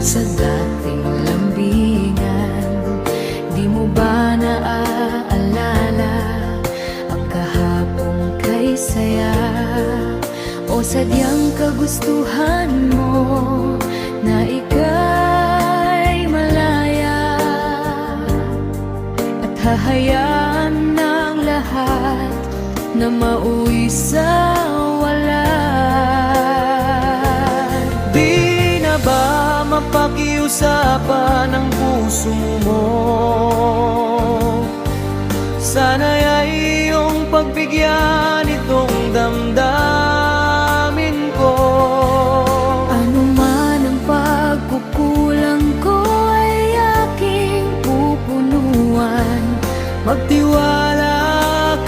sa dating lambingan. Di mo ba naaalala ang kahapong kay saya? O sadyang kagustuhan mo na ika'y malaya at hahayaan ng lahat na mauwi sa walan? Di na ba mapakiusapan ang puso mo? Sana'y ay iyong pagbigyan itong damdamin ko. Ano man ang pagkukulang ko ay aking pupunuan. Magtiwala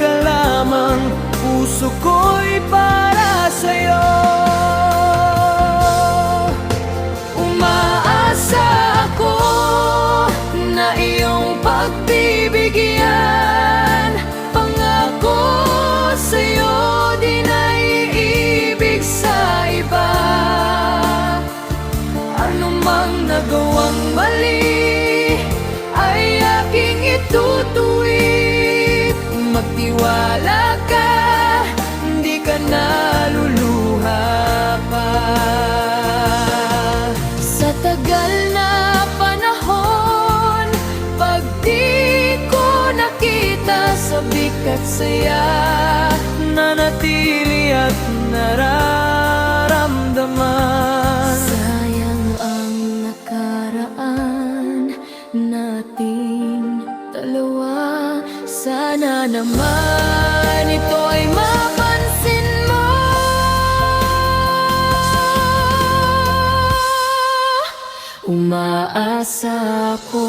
ka lamang, puso ko'y para sa'yo. Umaasa ako na iyong pagbibigyan. Pangako sa'yo di na iibig sa iba. Ano mang nagawang mali ay aking itutuwid. Magtiwala ka, hindi ka naluluha pa. Sa tagal na panahon, pag di ko nakita sa bigat saya, Nanatili at nararamdaman. sayang ang nakaraan nating dalawa. Sana naman ito ay mapansin mo. Umaasa ako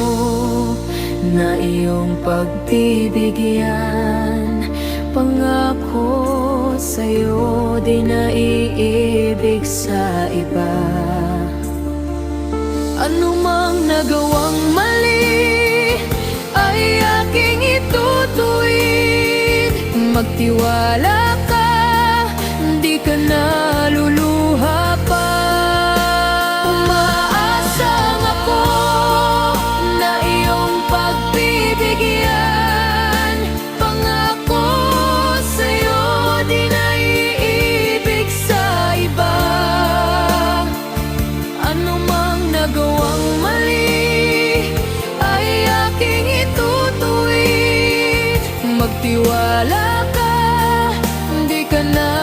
na iyong pagbibigyan. Pangako sa'yo di na iibig sa iba. Ano mang nagawang mali ay aking itutuwid. Magtiwala ka, hindi ka naluluha pa. Umaasang ako na iyong pagbibigyan. Pangako sa'yo di na iibig sa iba. Ano mang nagawang mali ay aking itutuwid. Magtiwala ka, hindi ka na